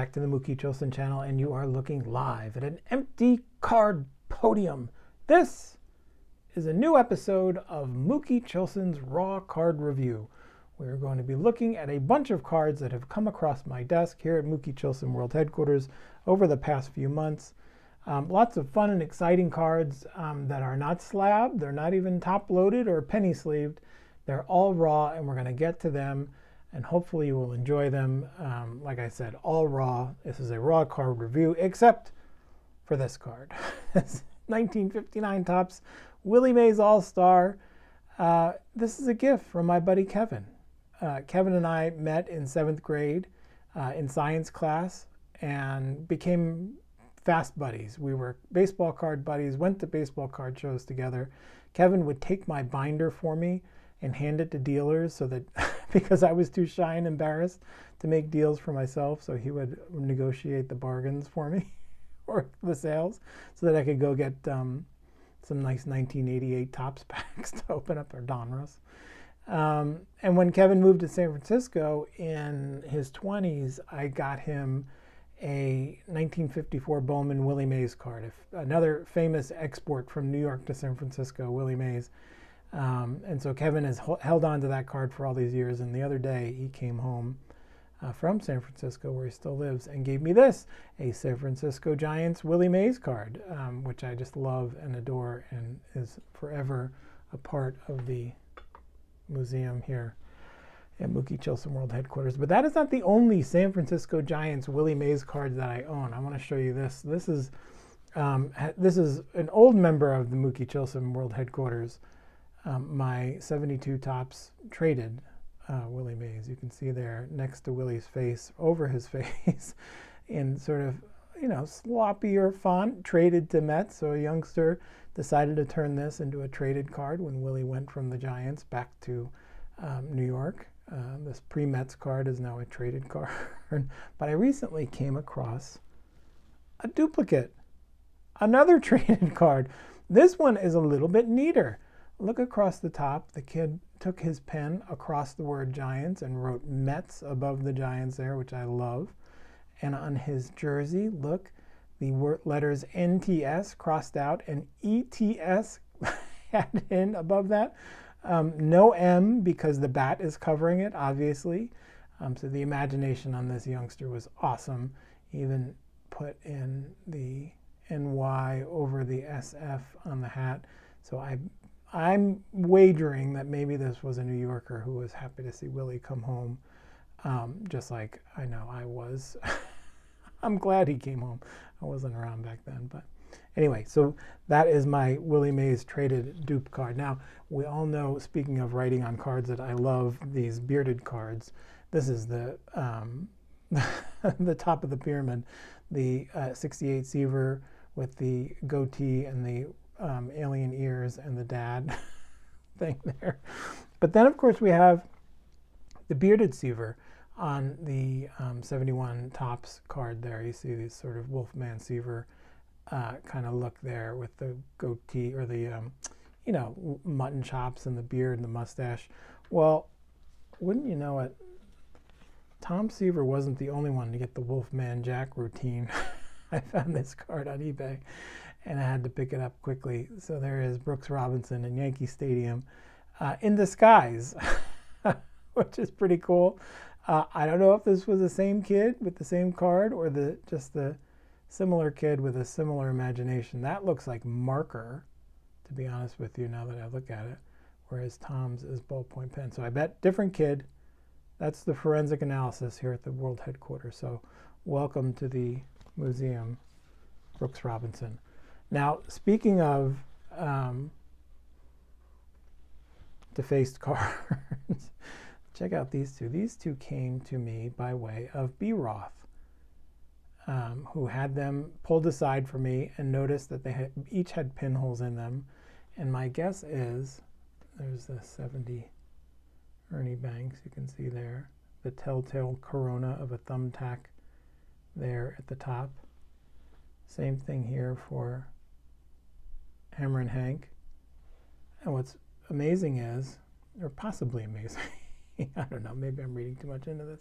back to the Mookie Chillson channel, and you are looking live at an empty card podium. This is a new episode of Mookie Chillson's Raw Card Review. We're going to be looking at a bunch of cards that have come across my desk here at Mookie Chillson World Headquarters over the past few months. Lots of fun and exciting cards that are not slabbed, they're not even top-loaded or penny-sleeved. They're all raw, and we're going to get to them, and hopefully you will enjoy them. Like I said, all raw. This is a raw card review, except for this card. 1959 Topps Willie Mays All-Star. This is a gift from my buddy Kevin. Kevin and I met in 7th grade in science class and became fast buddies. We were baseball card buddies, went to baseball card shows together. Kevin would take my binder for me and hand it to dealers so that because I was too shy and embarrassed to make deals for myself, so he would negotiate the bargains for me or the sales so that I could go get some nice 1988 Topps packs to open up our Donruss. And when Kevin moved to San Francisco in his 20s, I got him a 1954 Bowman Willie Mays card, another famous export from New York to San Francisco, Willie Mays. And so Kevin has held on to that card for all these years, and the other day he came home from San Francisco, where he still lives, and gave me this, a San Francisco Giants Willie Mays card, which I just love and adore and is forever a part of the museum here at Mookie Chillson World Headquarters. But that is not the only San Francisco Giants Willie Mays card that I own. I want to show you this. This is an old member of the Mookie Chillson World Headquarters. My 72 Topps traded Willie Mays. You can see there next to Willie's face, over his face, in sort of, sloppier font, traded to Mets. So a youngster decided to turn this into a traded card when Willie went from the Giants back to New York. This pre-Mets card is now a traded card. But I recently came across a duplicate, another traded card. This one is a little bit neater. Look across the top. The kid took his pen across the word Giants and wrote Mets above the Giants there, which I love. And on his jersey, look, the letters NTS crossed out and ETS added in above that. No M because the bat is covering it, obviously. So the imagination on this youngster was awesome. He even put in the NY over the SF on the hat. So I'm wagering that maybe this was a New Yorker who was happy to see Willie come home, just like I know I was. I'm glad he came home. I wasn't around back then, but anyway, so that is my Willie Mays traded dupe card. Now, we all know, speaking of writing on cards, that I love these bearded cards. This is the the top of the pyramid, the 68 Seaver with the goatee and the alien ears and the dad thing there. But then, of course, we have the bearded Seaver on the 71 Topps card there. You see these sort of Wolfman Seaver kind of look there with the goatee or the, mutton chops and the beard and the mustache. Well, wouldn't you know it, Tom Seaver wasn't the only one to get the Wolfman Jack routine. I found this card on eBay and I had to pick it up quickly. So there is Brooks Robinson in Yankee Stadium in disguise, which is pretty cool. I don't know if this was the same kid with the same card or just the similar kid with a similar imagination. That looks like marker, to be honest with you, now that I look at it, whereas Tom's is ballpoint pen. So I bet different kid. That's the forensic analysis here at the World Headquarters. So welcome to the museum, Brooks Robinson. Now, speaking of defaced cards, check out these two. These two came to me by way of B. Roth, who had them pulled aside for me and noticed that they each had pinholes in them. And my guess is, there's the 70 Ernie Banks, you can see there, the telltale corona of a thumbtack there at the top. Same thing here for Hammer and Hank. And what's amazing is, or possibly amazing, I don't know, maybe I'm reading too much into this.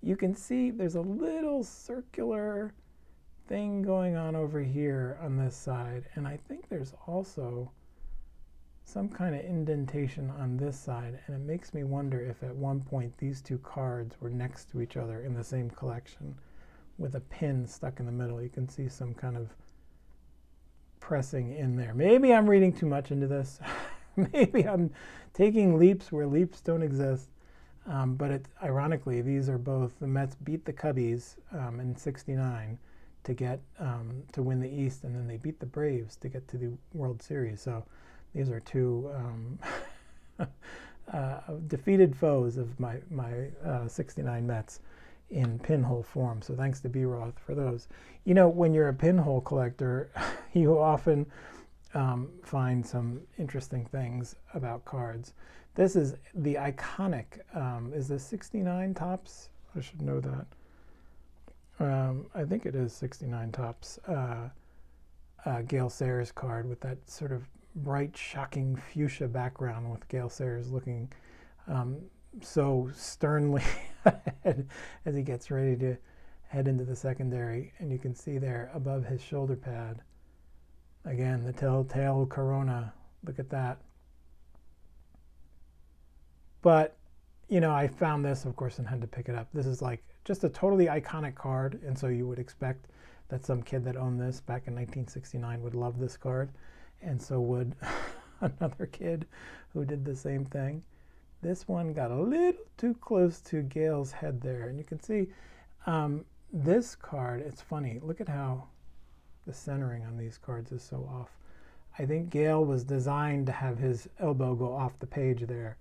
You can see there's a little circular thing going on over here on this side, and I think there's also some kind of indentation on this side, and it makes me wonder if at one point these two cards were next to each other in the same collection with a pin stuck in the middle. You can see some kind of pressing in there. Maybe I'm reading too much into this. Maybe I'm taking leaps where leaps don't exist. But ironically, these are both, the Mets beat the Cubbies in '69 to get to win the East, and then they beat the Braves to get to the World Series. So these are two defeated foes of my '69 Mets in pinhole form. So thanks to B-Roth for those. You know, when you're a pinhole collector, you often find some interesting things about cards. This is the iconic, is this '69 Topps? I should know that. I think it is '69 Topps Gale Sayers card with that sort of bright, shocking fuchsia background with Gale Sayers looking so sternly ahead as he gets ready to head into the secondary. And you can see there above his shoulder pad, again, the telltale corona. Look at that. But, you know, I found this, of course, and had to pick it up. This is like just a totally iconic card, and so you would expect that some kid that owned this back in 1969 would love this card, and so would another kid who did the same thing. This one got a little too close to Gale's head there, and you can see this card, it's funny. Look at how the centering on these cards is so off. I think Gale was designed to have his elbow go off the page there.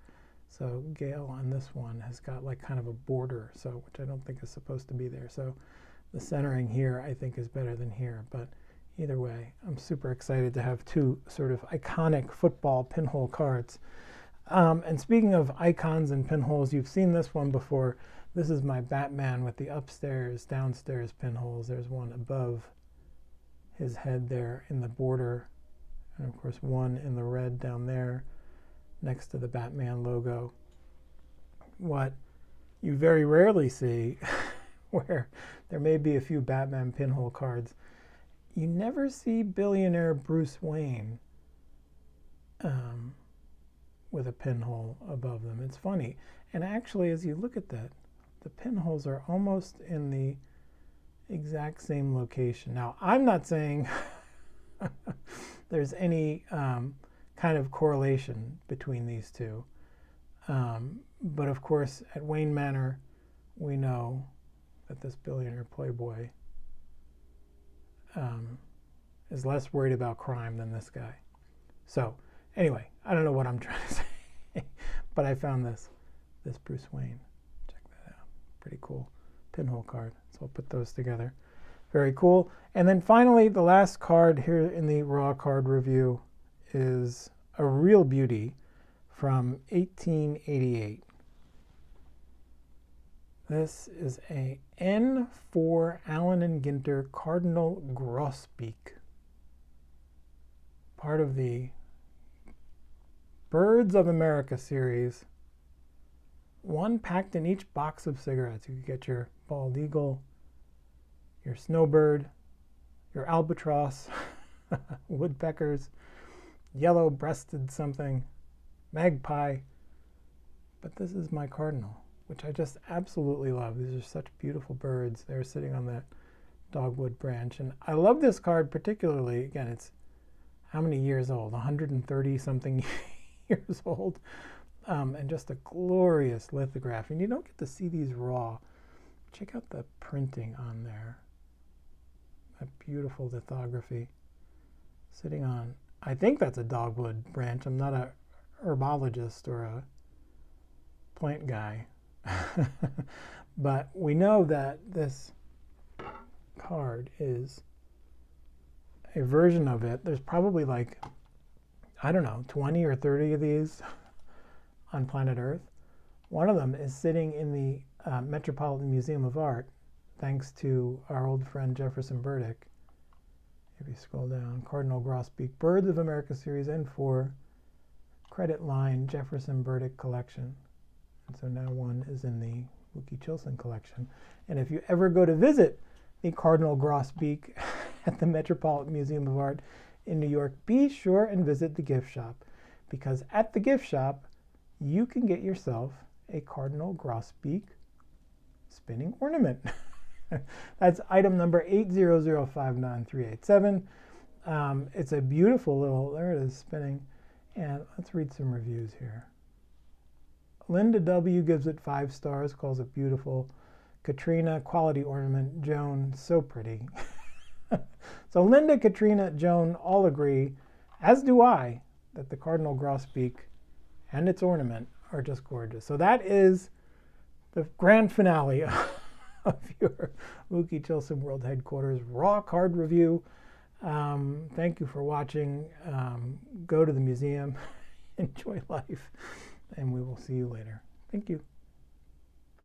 So Gale on this one has got like kind of a border, so which I don't think is supposed to be there. So the centering here I think is better than here. But either way, I'm super excited to have two sort of iconic football pinhole cards. And speaking of icons and pinholes, you've seen this one before. This is my Batman with the upstairs, downstairs pinholes. There's one above his head there in the border, and of course one in the red down there next to the Batman logo. What you very rarely see, where there may be a few Batman pinhole cards, you never see billionaire Bruce Wayne with a pinhole above them. It's funny. And actually, as you look at that, the pinholes are almost in the exact same location. Now, I'm not saying there's any kind of correlation between these two. But of course, at Wayne Manor, we know that this billionaire playboy is less worried about crime than this guy. So anyway, I don't know what I'm trying to say, but I found this Bruce Wayne. Check that out. Pretty cool pinhole card. So I'll put those together. Very cool. And then finally, the last card here in the Raw card review is a real beauty from 1888. This is a N4 Allen and Ginter Cardinal Grosbeak, part of the Birds of America series. One packed in each box of cigarettes. You could get your bald eagle, your snowbird, your albatross, woodpeckers, yellow-breasted something, magpie. But this is my cardinal, which I just absolutely love. These are such beautiful birds. They're sitting on that dogwood branch. And I love this card particularly. Again, it's how many years old? 130 something years old. And just a glorious lithograph. And you don't get to see these raw. Check out the printing on there. That beautiful lithography. Sitting on, I think that's a dogwood branch. I'm not a herbologist or a plant guy. But we know that this card is a version of it. There's probably like, I don't know, 20 or 30 of these on planet Earth. One of them is sitting in the Metropolitan Museum of Art, thanks to our old friend Jefferson Burdick. If you scroll down, Cardinal Grosbeak, Birds of America Series N4, credit line Jefferson Burdick collection. And so now one is in the Mookie Chillson collection. And if you ever go to visit the Cardinal Grosbeak at the Metropolitan Museum of Art in New York, be sure and visit the gift shop, because at the gift shop, you can get yourself a Cardinal Grosbeak spinning ornament. That's item number 8005937. It's a beautiful little, there it is, spinning. And let's read some reviews here. Linda W. gives it 5 stars, calls it beautiful. Katrina, quality ornament. Joan, so pretty. So Linda, Katrina, Joan all agree, as do I, that the Cardinal Grosbeak and its ornament are just gorgeous. So that is the grand finale of your Mookie Chillson World Headquarters Raw Card Review. Thank you for watching. Go to the museum, enjoy life, and we will see you later. Thank you.